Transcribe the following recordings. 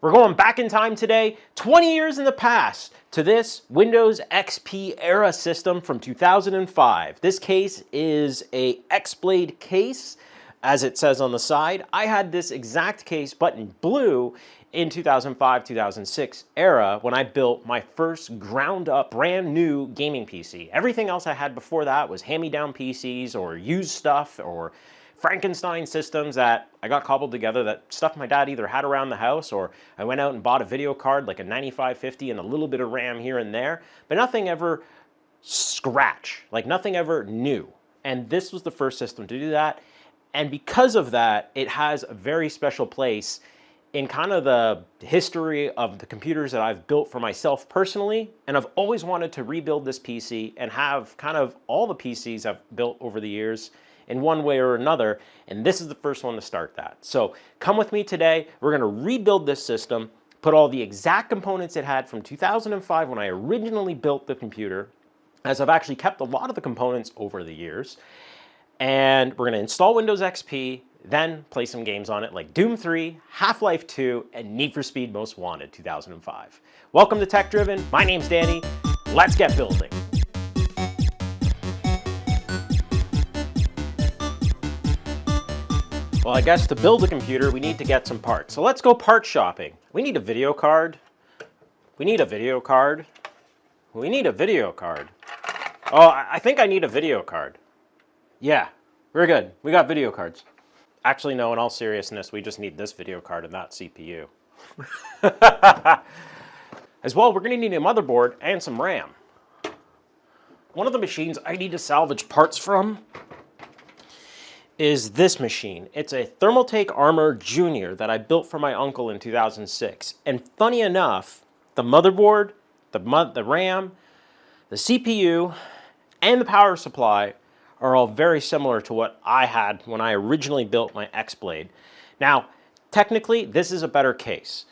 We're going back in time today, 20 years in the past, to this Windows XP era system from 2005. This case is a Xblade case, as it says on the side. I had this exact case, but in blue, in 2005-2006 era when I built my first ground-up, brand new gaming PC. Everything else I had before that was hand-me-down PCs or used stuff or Frankenstein systems that I got cobbled together, that stuff my dad either had around the house or I went out and bought a video card like a 9550 and a little bit of RAM here and there, but nothing ever scratch, like nothing ever new. And this was the first system to do that. And because of that, it has a very special place in kind of the history of the computers that I've built for myself personally. And I've always wanted to rebuild this PC and have kind of all the PCs I've built over the years in one way or another, and this is the first one to start that. So come with me today. We're gonna rebuild this system, put all the exact components it had from 2005 when I originally built the computer, as I've actually kept a lot of the components over the years, and we're gonna install Windows XP, then play some games on it like Doom 3, Half-Life 2, and Need for Speed Most Wanted 2005. Welcome to Techdriven. My name's Danny. Let's get building. Well, I guess to build a computer, we need to get some parts. So let's go part shopping. We need a video card. We need a video card. We need a video card. Oh, I think I need a video card. Yeah, we're good. We got video cards. Actually, no, in all seriousness, we just need this video card and that CPU. As well, we're gonna need a motherboard and some RAM. One of the machines I need to salvage parts from is this machine. It's a Thermaltake Armor Junior that I built for my uncle in 2006. And funny enough, the motherboard, the RAM, the CPU, and the power supply are all very similar to what I had when I originally built my Xblade. Now, technically, this is a better case.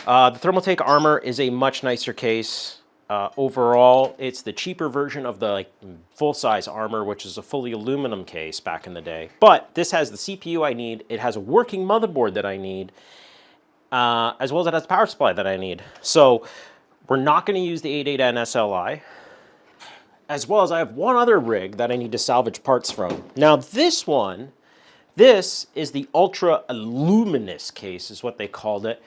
The Thermaltake Armor is a much nicer case. Overall, it's the cheaper version of the full-size Armor, which is a fully aluminum case back in the day. But this has the CPU I need, it has a working motherboard that I need, as well as it has the power supply that I need. So we're not going to use the 880 SLI, as well as I have one other rig that I need to salvage parts from. Now this is the Ultra Luminous case, is what they called it.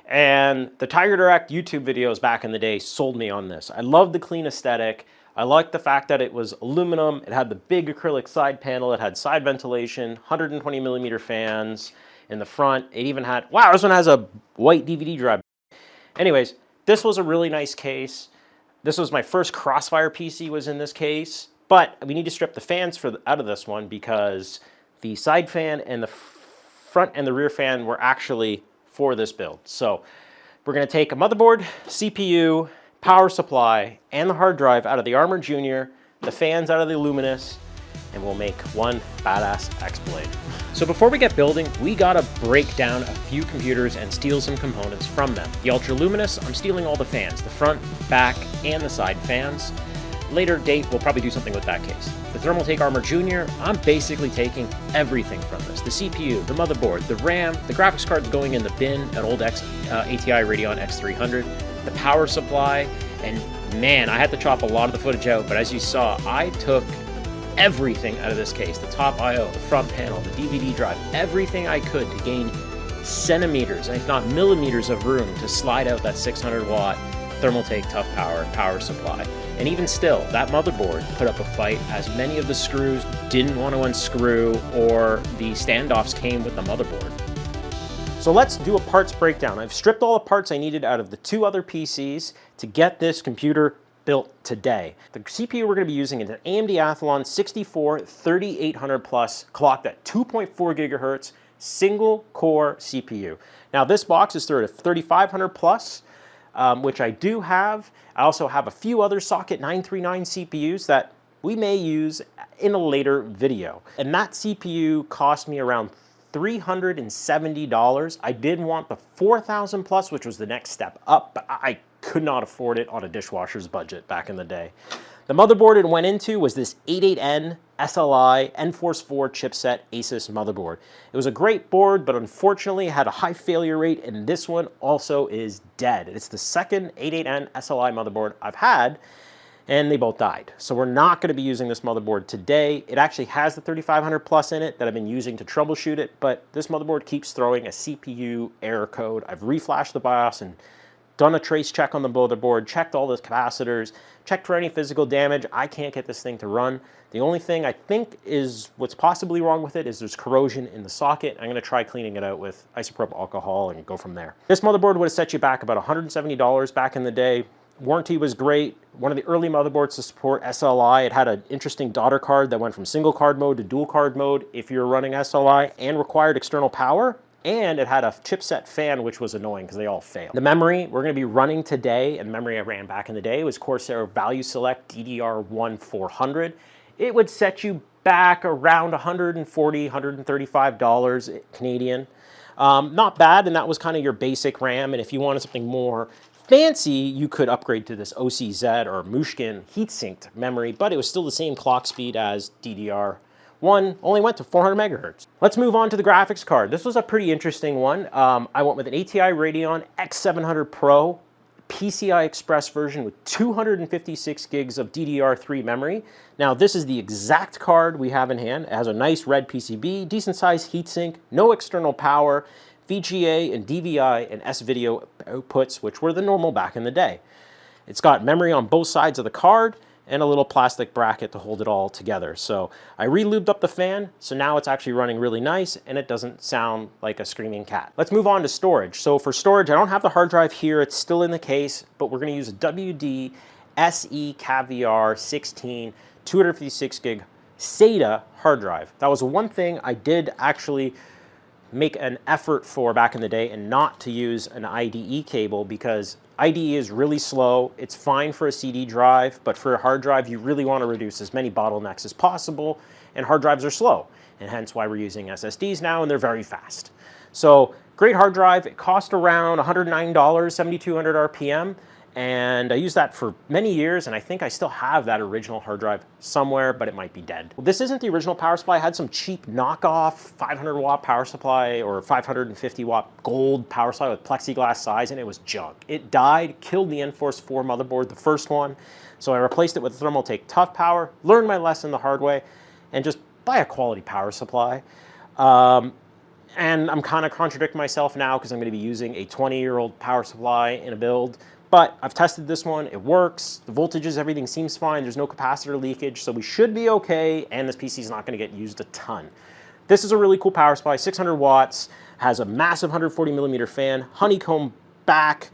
And the Tiger Direct YouTube videos back in the day sold me on this. I love the clean aesthetic. I liked the fact that it was aluminum. It had the big acrylic side panel. It had side ventilation, 120 millimeter fans in the front. It even had, wow, this one has a white DVD drive. Anyways, this was a really nice case. This was my first Crossfire PC was in this case, but we need to strip the fans out of this one because the side fan and the front and the rear fan were actually for this build. So we're gonna take a motherboard, CPU, power supply, and the hard drive out of the Armor Junior, the fans out of the Luminous, and we'll make one badass Xblade. So before we get building, we gotta break down a few computers and steal some components from them. The Ultra Luminous, I'm stealing all the fans, the front, back, and the side fans. Later date, we'll probably do something with that case. The Thermaltake Armor Junior, I'm basically taking everything from this. The CPU, the motherboard, the RAM, the graphics card's going in the bin, an old ATI Radeon X700, the power supply, and man, I had to chop a lot of the footage out, but as you saw, I took everything out of this case. The top I/O, the front panel, the DVD drive, everything I could to gain centimeters, if not millimeters of room to slide out that 600 watt Thermaltake Tough power supply. And even still, that motherboard put up a fight as many of the screws didn't want to unscrew or the standoffs came with the motherboard. So let's do a parts breakdown. I've stripped all the parts I needed out of the two other PCs to get this computer built today. The CPU we're going to be using is an AMD Athlon 64-3800 Plus, clocked at 2.4 gigahertz, single core CPU. Now this box is 3500 Plus, which I do have. I also have a few other socket 939 CPUs that we may use in a later video. And that CPU cost me around $370. I did want the 4000 plus, which was the next step up, but I could not afford it on a dishwasher's budget back in the day. The motherboard it went into was this 88N SLI N-Force 4 chipset ASUS motherboard. It was a great board, but unfortunately it had a high failure rate, and this one also is dead. It's the second 88N SLI motherboard I've had, and they both died. So we're not going to be using this motherboard today. It actually has the 3500 plus in it that I've been using to troubleshoot it, but this motherboard keeps throwing a CPU error code. I've reflashed the BIOS and done a trace check on the motherboard, checked all the capacitors, checked for any physical damage. I can't get this thing to run. The only thing I think is what's possibly wrong with it is there's corrosion in the socket. I'm gonna try cleaning it out with isopropyl alcohol and go from there. This motherboard would have set you back about $170 back in the day. Warranty was great. One of the early motherboards to support SLI. It had an interesting daughter card that went from single card mode to dual card mode if you're running SLI, and required external power. And it had a chipset fan, which was annoying because they all fail. The memory we're going to be running today, and the memory I ran back in the day, was Corsair Value Select DDR1 400. It would set you back around $140, $135 Canadian. Not bad, and that was kind of your basic RAM. And if you wanted something more fancy, you could upgrade to this OCZ or Mushkin heat-sinked memory, but it was still the same clock speed as DDR1, only went to 400 megahertz. Let's move on to the graphics card. This was a pretty interesting one. I went with an ATI Radeon X700 Pro, PCI Express version with 256 gigs of DDR3 memory. Now this is the exact card we have in hand. It has a nice red PCB, decent size heatsink, no external power, VGA and DVI and S-video outputs, which were the normal back in the day. It's got memory on both sides of the card and a little plastic bracket to hold it all together. So I re-lubed up the fan, so now it's actually running really nice and it doesn't sound like a screaming cat. Let's move on to storage. So for storage, I don't have the hard drive here, it's still in the case, but we're gonna use a WD SE Caviar 16 256 gig SATA hard drive. That was one thing I did actually make an effort for back in the day, and not to use an IDE cable, because IDE is really slow. It's fine for a CD drive, but for a hard drive, you really want to reduce as many bottlenecks as possible, and hard drives are slow, and hence why we're using SSDs now, and they're very fast. So great hard drive. It cost around $109, 7,200 RPM, and I used that for many years, and I think I still have that original hard drive somewhere, but it might be dead. Well, this isn't the original power supply. I had some cheap knockoff 500 watt power supply or 550 watt gold power supply with plexiglass size, and it was junk. It died, killed the N-Force 4 motherboard, the first one, so I replaced it with Thermaltake Tough Power, learned my lesson the hard way, and just buy a quality power supply. And I'm kind of contradicting myself now because I'm going to be using a 20-year-old power supply in a build. But I've tested this one, it works, the voltages, everything seems fine, there's no capacitor leakage, so we should be okay, and this PC is not gonna get used a ton. This is a really cool power supply, 600 watts, has a massive 140 millimeter fan, honeycomb back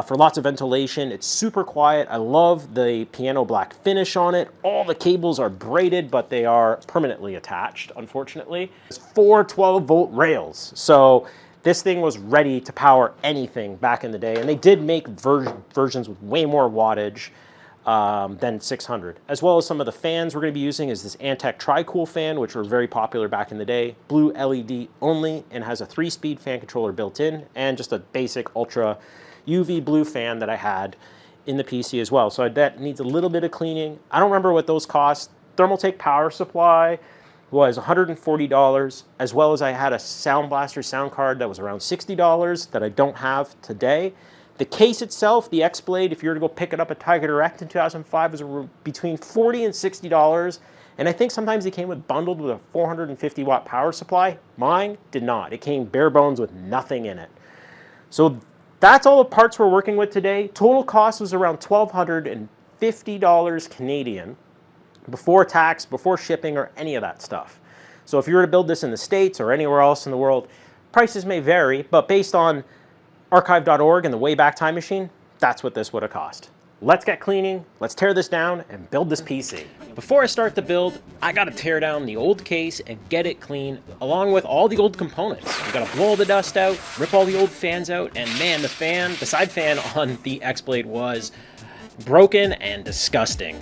for lots of ventilation. It's super quiet. I love the piano black finish on it. All the cables are braided, but they are permanently attached, unfortunately. It's 4 12-volt rails, so this thing was ready to power anything back in the day, and they did make versions with way more wattage than 600. As well as some of the fans we're going to be using is this Antec Tri-Cool fan, which were very popular back in the day. Blue LED only, and has a 3-speed fan controller built in, and just a basic ultra UV blue fan that I had in the PC as well. So that needs a little bit of cleaning. I don't remember what those cost. Thermaltake power supply was $140, as well as I had a Sound Blaster sound card that was around $60 that I don't have today. The case itself, the Xblade, if you were to go pick it up at Tiger Direct in 2005, was between $40 and $60. And I think sometimes it came bundled with a 450 watt power supply. Mine did not. It came bare bones with nothing in it. So that's all the parts we're working with today. Total cost was around $1,250 Canadian. Before tax, before shipping, or any of that stuff. So if you were to build this in the States or anywhere else in the world, prices may vary, but based on archive.org and the Wayback Time Machine, that's what this would have cost. Let's get cleaning, let's tear this down and build this PC. Before I start the build, I gotta tear down the old case and get it clean, along with all the old components. We gotta blow all the dust out, rip all the old fans out, and man, the side fan on the Xblade was broken and disgusting.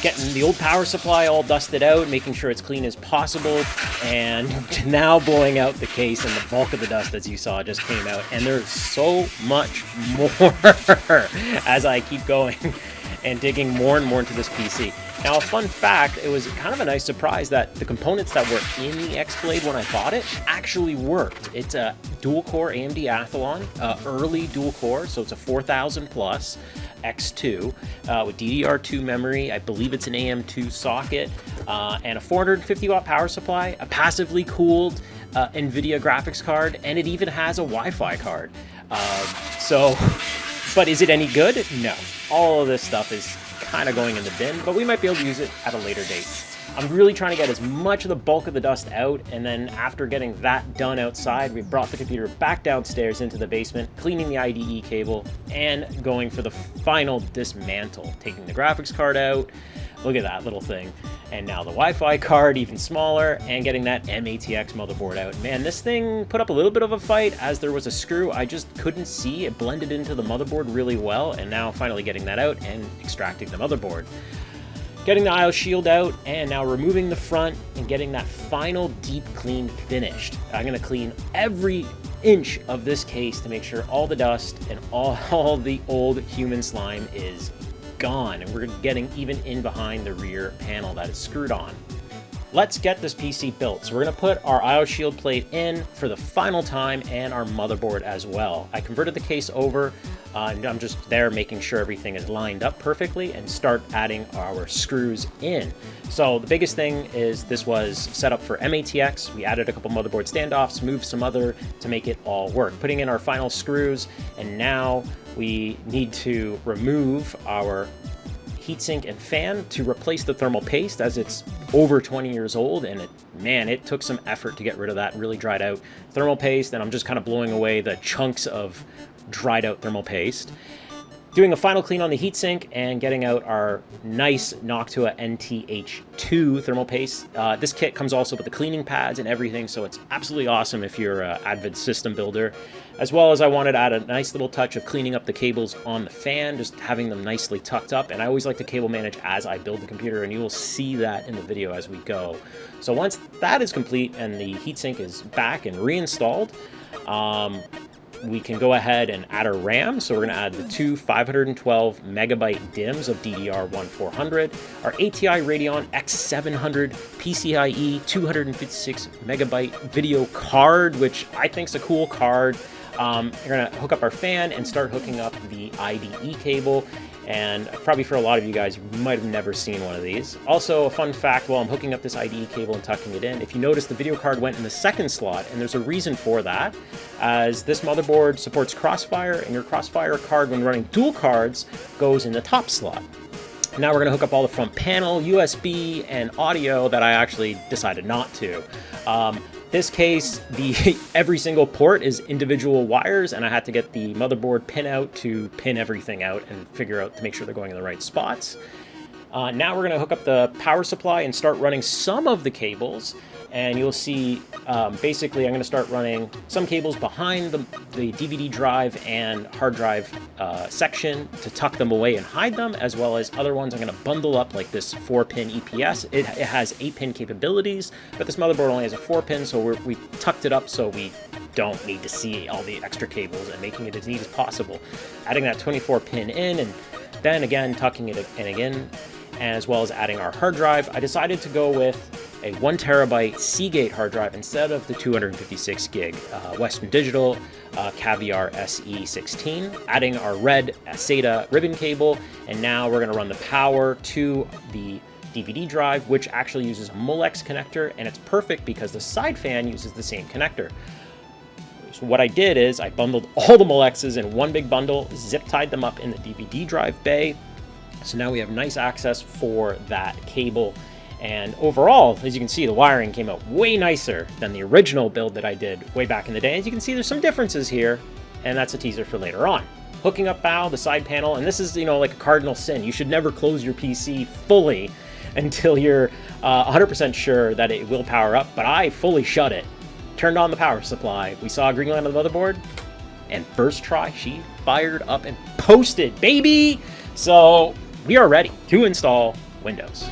Getting the old power supply all dusted out, making sure it's clean as possible, and now blowing out the case, and the bulk of the dust, as you saw, just came out. And there's so much more as I keep going. and digging more and more into this PC. Now, a fun fact, it was kind of a nice surprise that the components that were in the Xblade when I bought it actually worked. It's a dual-core AMD Athlon, early dual-core, so it's a 4000 plus X2 with DDR2 memory. I believe it's an AM2 socket, and a 450 watt power supply, a passively cooled NVIDIA graphics card, and it even has a Wi-Fi card. But is it any good? No. All of this stuff is kind of going in the bin, but we might be able to use it at a later date. I'm really trying to get as much of the bulk of the dust out, and then after getting that done outside, we brought the computer back downstairs into the basement, cleaning the IDE cable, and going for the final dismantle, taking the graphics card out. Look at that little thing. And now the Wi-Fi card, even smaller, and getting that MATX motherboard out. Man, this thing put up a little bit of a fight as there was a screw I just couldn't see. It blended into the motherboard really well, and now finally getting that out and extracting the motherboard. Getting the IO shield out, and now removing the front and getting that final deep clean finished. I'm gonna clean every inch of this case to make sure all the dust and all the old human slime is gone, and we're getting even in behind the rear panel that is screwed on. Let's get this PC built. So we're gonna put our IO shield plate in for the final time and our motherboard as well. I converted the case over, and I'm just there making sure everything is lined up perfectly and start adding our screws in. So the biggest thing is this was set up for MATX. We added a couple motherboard standoffs, moved some other to make it all work. Putting in our final screws, and now we need to remove our heatsink and fan to replace the thermal paste, as it's over 20 years old, and it took some effort to get rid of that really dried out thermal paste, and I'm just kind of blowing away the chunks of dried out thermal paste. Doing a final clean on the heatsink and getting out our nice Noctua NTH2 thermal paste. This kit comes also with the cleaning pads and everything, so it's absolutely awesome if you're an avid system builder. As well as I wanted to add a nice little touch of cleaning up the cables on the fan, just having them nicely tucked up. And I always like to cable manage as I build the computer, and you will see that in the video as we go. So once that is complete and the heatsink is back and reinstalled, we can go ahead and add our RAM. So we're going to add the two 512 megabyte DIMMs of DDR1 400, our ATI Radeon X700 PCIe 256 megabyte video card, which I think is a cool card. We're going to hook up our fan and start hooking up the IDE cable. And probably for a lot of you guys, you might have never seen one of these. Also, a fun fact, while I'm hooking up this IDE cable and tucking it in, if you notice, the video card went in the second slot, and there's a reason for that, as this motherboard supports Crossfire, and your Crossfire card, when running dual cards, goes in the top slot. Now we're going to hook up all the front panel, USB, and audio that I actually decided not to. This case, every single port is individual wires, and I had to get the motherboard pin out to pin everything out and figure out to make sure they're going in the right spots. Now we're going to hook up the power supply and start running some of the cables, and you'll see basically I'm going to start running some cables behind the DVD drive and hard drive section to tuck them away and hide them, as well as other ones I'm going to bundle up, like this 4-pin EPS. It has 8-pin capabilities, but this motherboard only has a 4-pin, so we tucked it up so we don't need to see all the extra cables, and making it as neat as possible. Adding that 24-pin in, and then again tucking it in again, as well as adding our hard drive. I decided to go with a 1 terabyte Seagate hard drive instead of the 256 gig Western Digital Caviar SE16. Adding our red SATA ribbon cable, and now we're going to run the power to the DVD drive, which actually uses a Molex connector, and it's perfect because the side fan uses the same connector. So what I did is I bundled all the Molexes in one big bundle, zip tied them up in the DVD drive bay. So now we have nice access for that cable. And overall, as you can see, the wiring came out way nicer than the original build that I did way back in the day. As you can see, there's some differences here, and that's a teaser for later on. Hooking up the side panel, and this is, like a cardinal sin. You should never close your PC fully until you're 100% sure that it will power up, but I fully shut it. Turned on the power supply. We saw a green light on the motherboard, and first try, she fired up and posted, baby! So we are ready to install Windows.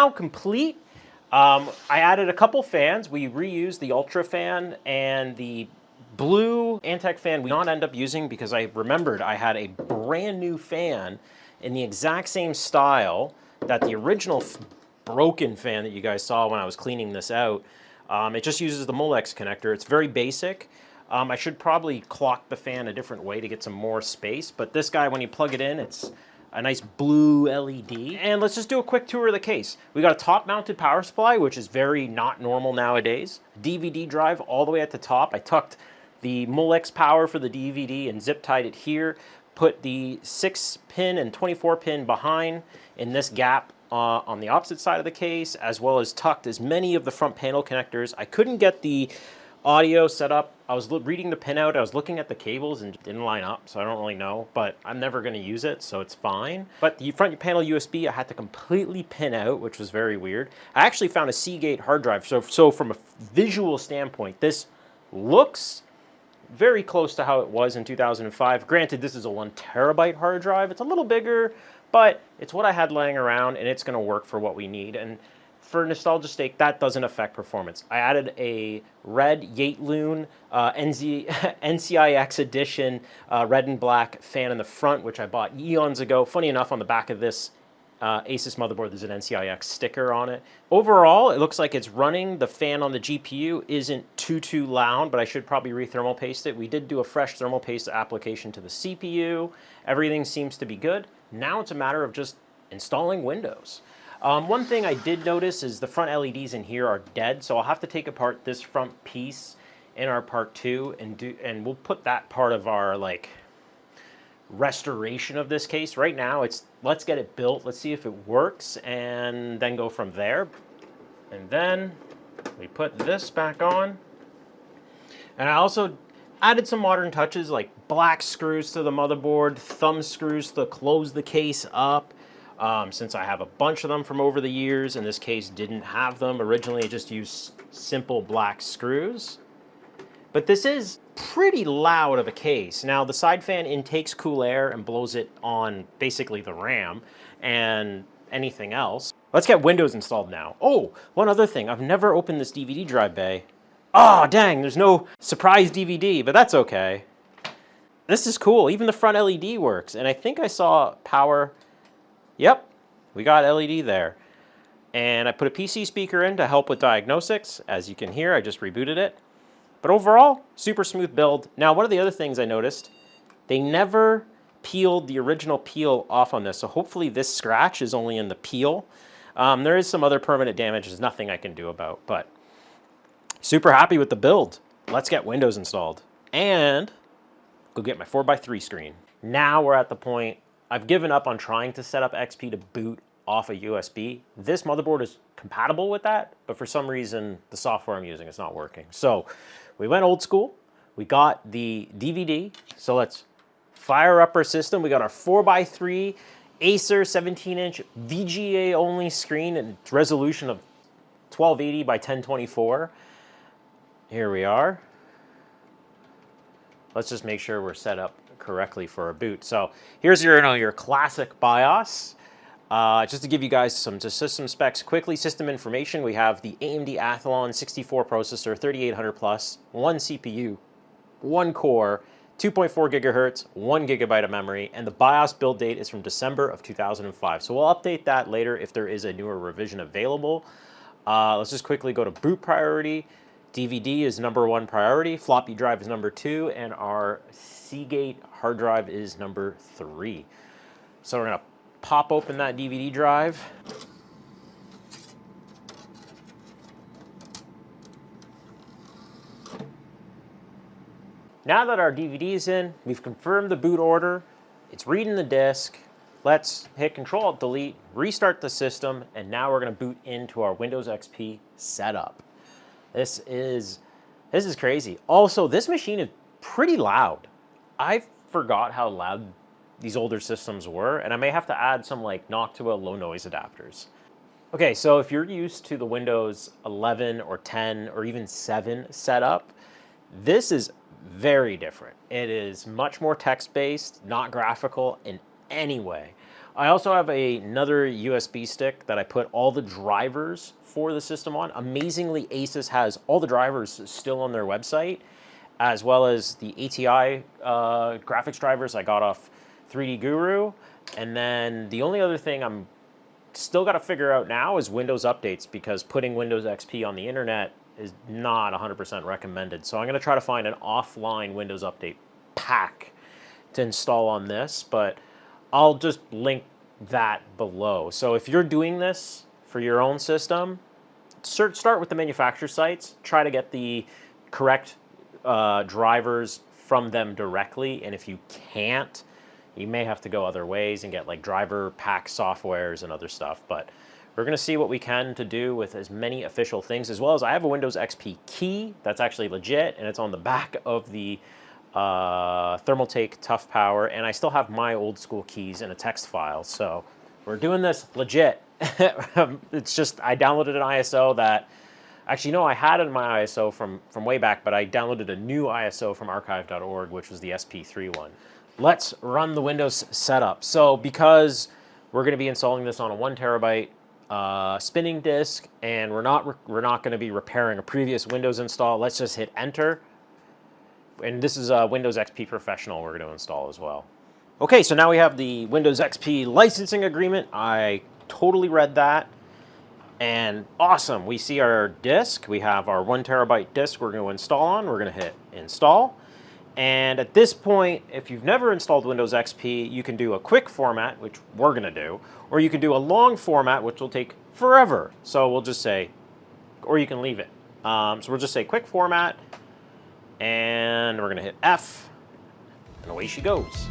now complete. I added a couple fans. We reused the Ultra fan and the blue Antec fan we not end up using because I remembered I had a brand new fan in the exact same style that the original broken fan that you guys saw when I was cleaning this out. It just uses the Molex connector. It's very basic. I should probably clock the fan a different way to get some more space, but this guy, when you plug it in, it's a nice blue LED. And let's just do a quick tour of the case. We got a top-mounted power supply, which is very not normal nowadays. DVD drive all the way at the top. I tucked the Molex power for the DVD and zip tied it here. Put the 6-pin and 24-pin behind in this gap on the opposite side of the case, as well as tucked as many of the front panel connectors. I couldn't get the audio set up. I was reading the pinout, I was looking at the cables and it didn't line up, so I don't really know, but I'm never gonna use it, so it's fine. But the front panel USB, I had to completely pin out, which was very weird. I actually found a Seagate hard drive, so from a visual standpoint, this looks very close to how it was in 2005. Granted, this is a 1 terabyte hard drive. It's a little bigger, but it's what I had laying around and it's gonna work for what we need. And for nostalgia's sake, that doesn't affect performance. I added a red Yatloon NCIX edition red and black fan in the front, which I bought eons ago. Funny enough, on the back of this ASUS motherboard, there's an NCIX sticker on it. Overall, it looks like it's running. The fan on the GPU isn't too loud, but I should probably re-thermal paste it. We did do a fresh thermal paste application to the CPU. Everything seems to be good. Now it's a matter of just installing Windows. One thing I did notice is the front LEDs in here are dead, so I'll have to take apart this front piece in our part 2 and we'll put that part of our like restoration of this case. Right now it's let's get it built, let's see if it works, and then go from there. And then we put this back on. And I also added some modern touches like black screws to the motherboard, thumb screws to close the case up. Since I have a bunch of them from over the years, and this case didn't have them. Originally, I just used simple black screws. But this is pretty loud of a case. Now, the side fan intakes cool air and blows it on basically the RAM and anything else. Let's get Windows installed now. Oh, one other thing. I've never opened this DVD drive bay. Oh, dang, there's no surprise DVD, but that's okay. This is cool. Even the front LED works, and I think I saw power. Yep, we got LED there. And I put a PC speaker in to help with diagnostics. As you can hear, I just rebooted it. But overall, super smooth build. Now, one of the other things I noticed, they never peeled the original peel off on this. So hopefully this scratch is only in the peel. There is some other permanent damage. There's nothing I can do about, but super happy with the build. Let's get Windows installed and go get my 4x3 screen. Now we're at the point I've given up on trying to set up XP to boot off a USB. This motherboard is compatible with that, but for some reason, the software I'm using is not working. So we went old school. We got the DVD. So let's fire up our system. We got our 4x3 Acer 17-inch VGA only screen and its resolution of 1280 by 1024. Here we are. Let's just make sure we're set up correctly for a boot. So here's your classic BIOS. Just to give you guys some system specs quickly, system information, we have the AMD Athlon 64 processor, 3800 plus, 1 CPU, 1 core, 2.4 gigahertz, 1 gigabyte of memory, and the BIOS build date is from December of 2005. So we'll update that later if there is a newer revision available. Let's just quickly go to boot priority. DVD is #1 priority, floppy drive is #2, and our Seagate hard drive is #3. So we're gonna pop open that DVD drive. Now that our DVD is in, we've confirmed the boot order, it's reading the disk. Let's hit Control-Alt-Delete, restart the system, and now we're gonna boot into our Windows XP setup. This is crazy. Also, this machine is pretty loud. I forgot how loud these older systems were, and I may have to add some like Noctua low noise adapters. Okay, so if you're used to the Windows 11 or 10 or even 7 setup, this is very different. It is much more text-based, not graphical in any way. I also have another USB stick that I put all the drivers for the system on. Amazingly, ASUS has all the drivers still on their website, as well as the ATI graphics drivers I got off 3D Guru. And then the only other thing I'm still got to figure out now is Windows updates, because putting Windows XP on the internet is not 100% recommended. So I'm going to try to find an offline Windows update pack to install on this, but I'll just link that below. So if you're doing this for your own system, start with the manufacturer sites, try to get the correct drivers from them directly, and if you can't, you may have to go other ways and get like driver pack softwares and other stuff. But we're gonna see what we can to do with as many official things, as well as I have a Windows XP key that's actually legit, and it's on the back of the Thermaltake Tough Power, and I still have my old school keys in a text file. So we're doing this legit. It's just, I downloaded an ISO that, actually no, I had it in my ISO from way back, but I downloaded a new ISO from archive.org, which was the SP3 one. Let's run the Windows setup. So because we're gonna be installing this on a 1 terabyte spinning disk, and we're not gonna be repairing a previous Windows install, let's just hit enter. And this is a Windows XP Professional we're going to install as well. Okay, so now we have the Windows XP licensing agreement. I totally read that. And awesome, we see our disk. We have our 1 terabyte disk we're going to install on. We're going to hit install. And at this point, if you've never installed Windows XP, you can do a quick format, which we're going to do, or you can do a long format, which will take forever. So we'll just say, or you can leave it. So we'll just say quick format. And we're going to hit F, and away she goes.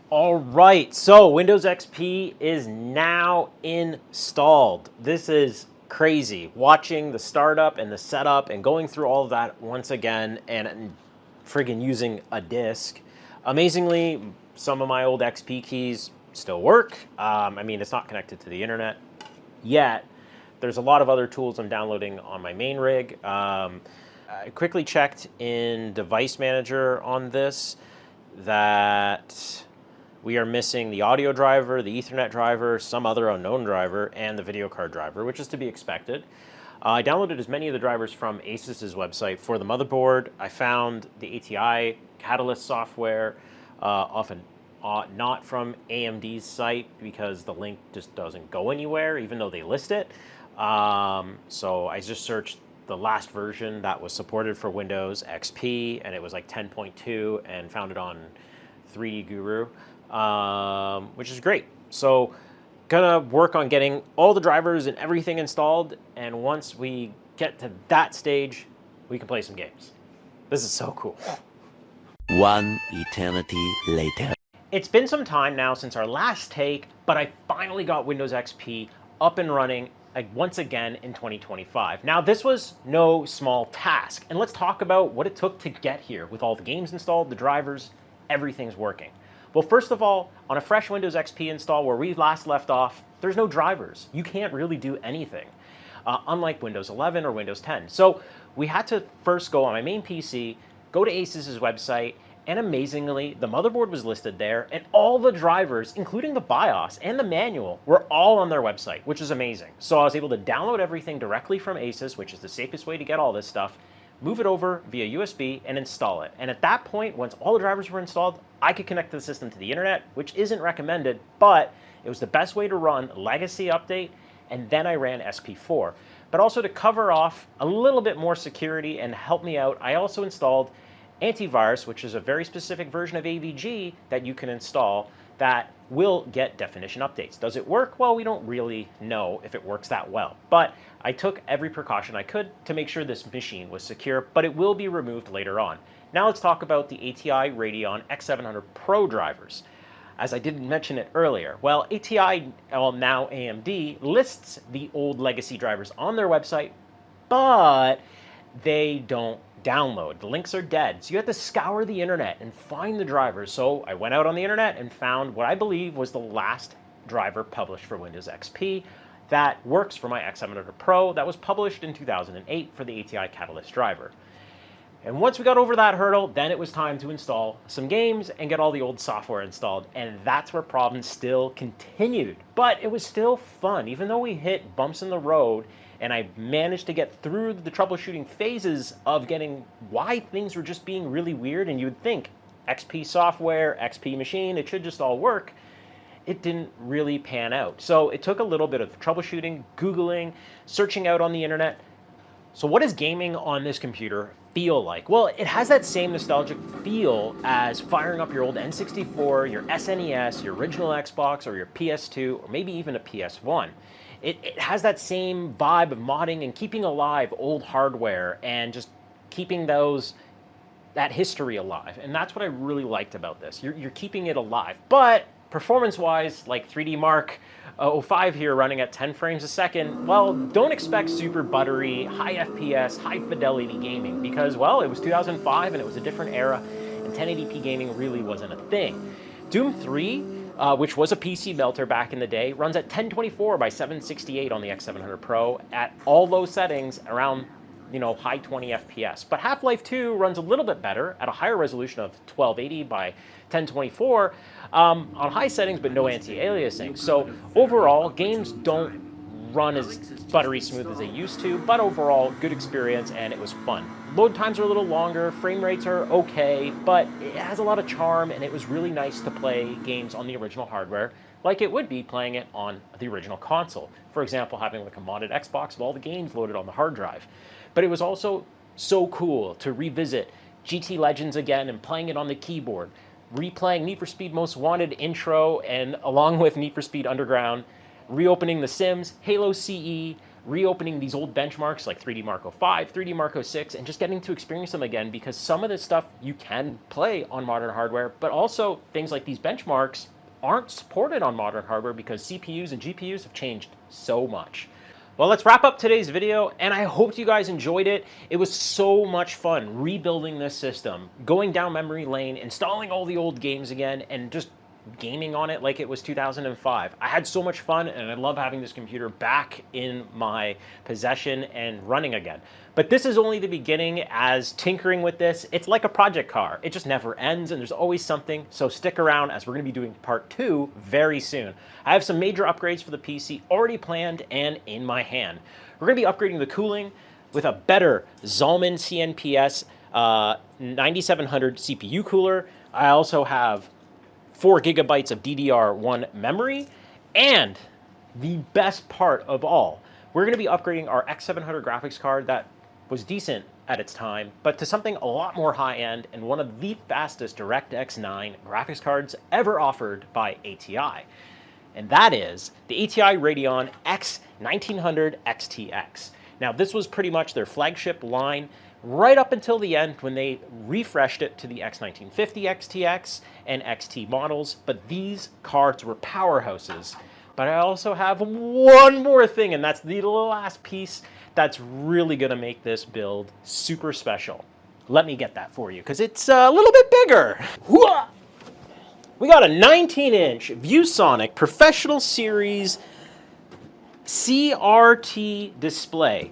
All right, so Windows XP is now installed. This is crazy. Watching the startup and the setup and going through all of that once again and friggin' using a disk. Amazingly, some of my old XP keys still work. I mean, it's not connected to the internet yet. There's a lot of other tools I'm downloading on my main rig. I quickly checked in Device Manager on this that we are missing the audio driver, the Ethernet driver, some other unknown driver, and the video card driver, which is to be expected. I downloaded as many of the drivers from ASUS's website for the motherboard. I found the ATI Catalyst software, often not from AMD's site because the link just doesn't go anywhere, even though they list it. So I just searched the last version that was supported for Windows XP, and it was like 10.2, and found it on 3D Guru, which is great. So gonna work on getting all the drivers and everything installed, and once we get to that stage, we can play some games. This is so cool. One eternity later. It's been some time now since our last take, but I finally got Windows XP up and running like once again in 2025. Now, this was no small task, and let's talk about what it took to get here with all the games installed, the drivers, everything's working. Well, first of all, on a fresh Windows XP install where we last left off, there's no drivers. You can't really do anything, unlike Windows 11 or Windows 10. So we had to first go on my main PC, go to ASUS's website, and amazingly, the motherboard was listed there, and all the drivers, including the BIOS and the manual, were all on their website, which is amazing. So I was able to download everything directly from ASUS, which is the safest way to get all this stuff, move it over via USB, and install it. And at that point, once all the drivers were installed, I could connect the system to the internet, which isn't recommended, but it was the best way to run Legacy Update, and then I ran SP4. But also to cover off a little bit more security and help me out, I also installed antivirus, which is a very specific version of AVG that you can install that will get definition updates. Does it work? Well, we don't really know if it works that well, but I took every precaution I could to make sure this machine was secure, but it will be removed later on. Now let's talk about the ATI Radeon X700 Pro drivers. As I didn't mention it earlier, well, ATI, well, now AMD, lists the old legacy drivers on their website, but they don't download. The links are dead. So you have to scour the internet and find the drivers. So I went out on the internet and found what I believe was the last driver published for Windows XP that works for my X700 Pro that was published in 2008 for the ATI Catalyst driver. And once we got over that hurdle, then it was time to install some games and get all the old software installed. And that's where problems still continued. But it was still fun, even though we hit bumps in the road. And I managed to get through the troubleshooting phases of getting why things were just being really weird. And you would think XP software, XP machine, it should just all work. It didn't really pan out. So it took a little bit of troubleshooting, Googling, searching out on the internet. So what does gaming on this computer feel like? Well, it has that same nostalgic feel as firing up your old N64, your SNES, your original Xbox, or your PS2, or maybe even a PS1. It has that same vibe of modding and keeping alive old hardware and just keeping that history alive. And that's what I really liked about this. You're keeping it alive. But performance-wise, like 3D Mark 05 here running at 10 frames a second, well, don't expect super buttery, high FPS, high fidelity gaming because, well, it was 2005 and it was a different era and 1080p gaming really wasn't a thing. Doom 3, which was a PC melter back in the day, runs at 1024 by 768 on the X700 Pro at all low settings around, high 20 FPS. But Half-Life 2 runs a little bit better at a higher resolution of 1280 by 1024 on high settings, but no anti-aliasing. So overall, games don't run as buttery smooth as they used to, but overall, good experience and it was fun. Load times are a little longer, frame rates are okay, but it has a lot of charm and it was really nice to play games on the original hardware like it would be playing it on the original console. For example, having like a modded Xbox with all the games loaded on the hard drive. But it was also so cool to revisit GT Legends again and playing it on the keyboard, replaying Need for Speed Most Wanted intro and along with Need for Speed Underground, reopening The Sims, Halo CE, reopening these old benchmarks like 3D Mark 05, 3D Mark 06, and just getting to experience them again because some of this stuff you can play on modern hardware, but also things like these benchmarks aren't supported on modern hardware because CPUs and GPUs have changed so much. Well, let's wrap up today's video, and I hope you guys enjoyed it. It was so much fun rebuilding this system, going down memory lane, installing all the old games again, and just gaming on it like it was 2005. I had so much fun, and I love having this computer back in my possession and running again. But this is only the beginning. As tinkering with this, it's like a project car. It just never ends, and there's always something. So stick around as we're going to be doing part 2 very soon. I have some major upgrades for the PC already planned and in my hand. We're going to be upgrading the cooling with a better Zalman CNPS 9700 CPU cooler. I also have 4 gigabytes of DDR1 memory, and the best part of all, we're going to be upgrading our X700 graphics card that was decent at its time, but to something a lot more high-end and one of the fastest DirectX 9 graphics cards ever offered by ATI. And that is the ATI Radeon X1900 XTX. Now, this was pretty much their flagship line right up until the end when they refreshed it to the X1950 XTX and XT models, but these cards were powerhouses But I also have one more thing, and that's the last piece that's really gonna make this build super special. Let me get that for you, because it's a little bit bigger. We got a 19-inch ViewSonic Professional Series CRT display.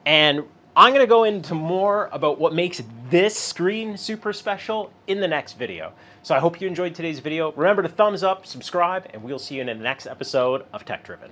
And I'm gonna go into more about what makes this screen super special in the next video. So I hope you enjoyed today's video. Remember to thumbs up, subscribe, and we'll see you in the next episode of Tech Driven.